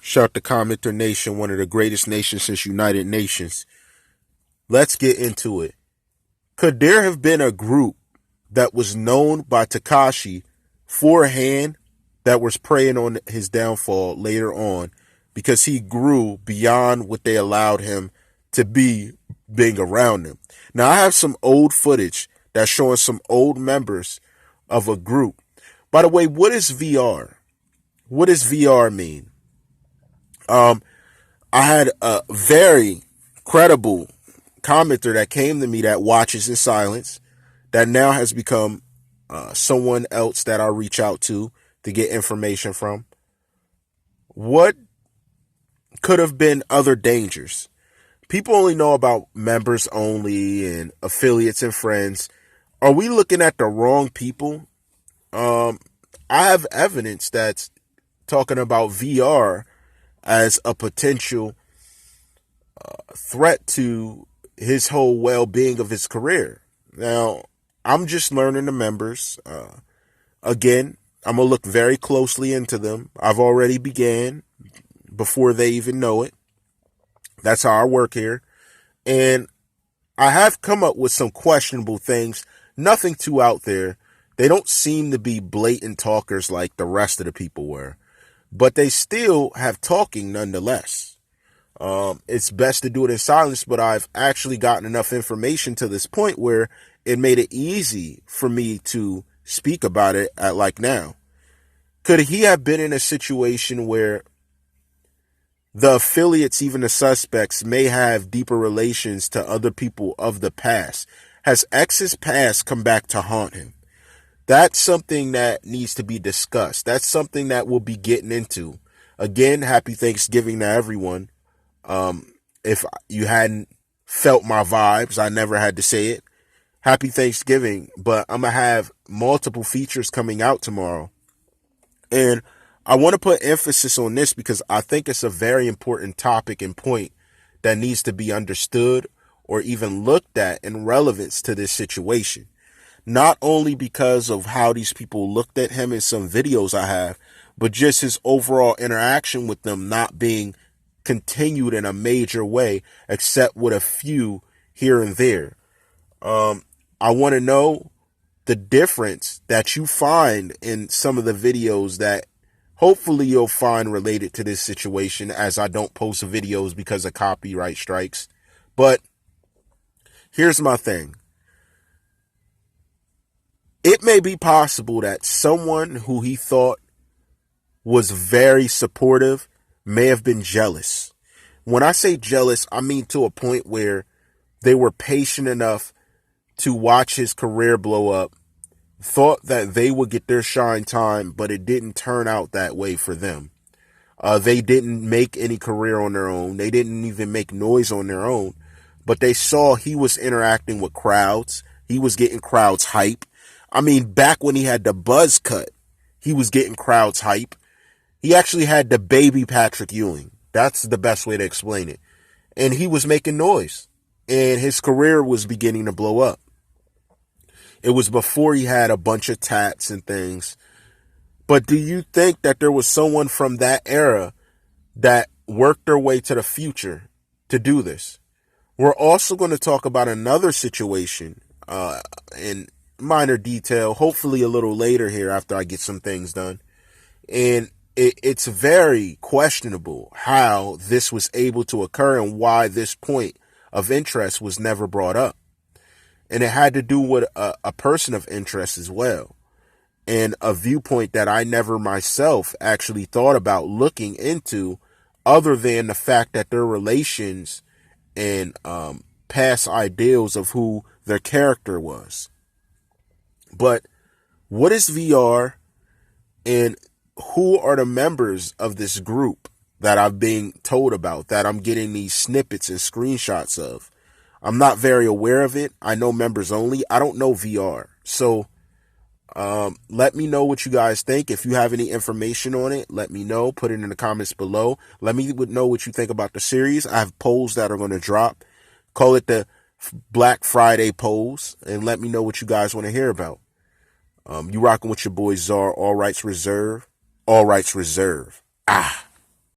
Shout to CommenterNation, one of the greatest nations since United Nations. Let's get into it. Could there have been a group that was known by Tekashi forehand that was preying on his downfall later on because he grew beyond what they allowed him to be being around them? Now, I have some old footage that's showing some old members of a group. By the way, what is VR? What does VR mean? I had a very credible commenter that came to me that watches in silence, that now has become someone else that I reach out to get information from. What could have been other dangers? People only know about members only and affiliates and friends. Are we looking at the wrong people? I have evidence that's talking about VR as a potential threat to his whole well-being of his career. Now, I'm just learning the members. Again, I'm going to look very closely into them. I've already began before they even know it. That's how I work here. And I have come up with some questionable things. Nothing too out there. They don't seem to be blatant talkers like the rest of the people were, but they still have talking nonetheless. It's best to do it in silence, but I've actually gotten enough information to this point where it made it easy for me to speak about it at like now. Could he have been in a situation where the affiliates, even the suspects, may have deeper relations to other people of the past? Has X's past come back to haunt him? That's something that needs to be discussed. That's something that we'll be getting into. Again, happy Thanksgiving to everyone. If you hadn't felt my vibes, I never had to say it. Happy Thanksgiving. But I'm going to have multiple features coming out tomorrow. And I want to put emphasis on this because I think it's a very important topic and point that needs to be understood or even looked at in relevance to this situation. Not only because of how these people looked at him in some videos I have, but just his overall interaction with them not being continued in a major way, except with a few here and there. I want to know the difference that you find in some of the videos that hopefully you'll find related to this situation, as I don't post videos because of copyright strikes. But here's my thing. It may be possible that someone who he thought was very supportive may have been jealous. When I say jealous, I mean to a point where they were patient enough to watch his career blow up, thought that they would get their shine time, but it didn't turn out that way for them. They didn't make any career on their own. They didn't even make noise on their own, but they saw he was interacting with crowds. He was getting crowds hype. I mean, back when he had the buzz cut, he was getting crowds hype. He actually had the baby Patrick Ewing. That's the best way to explain it. And he was making noise. And his career was beginning to blow up. It was before he had a bunch of tats and things. But do you think that there was someone from that era that worked their way to the future to do this? We're also going to talk about another situation in minor detail, hopefully a little later here after I get some things done. And it's very questionable how this was able to occur and why this point of interest was never brought up. And it had to do with a person of interest as well, and a viewpoint that I never myself actually thought about looking into, other than the fact that their relations and past ideals of who their character was. But what is VR, and who are the members of this group that I'm being told about, that I'm getting these snippets and screenshots of? I'm not very aware of it. I know members only. I don't know VR. So let me know what you guys think. If you have any information on it, let me know. Put it in the comments below. Let me know what you think about the series. I have polls that are going to drop. Call it the Black Friday polls, and let me know what you guys want to hear about. You rocking with your boy TheCzarr, all rights reserved. All rights reserved. Ah.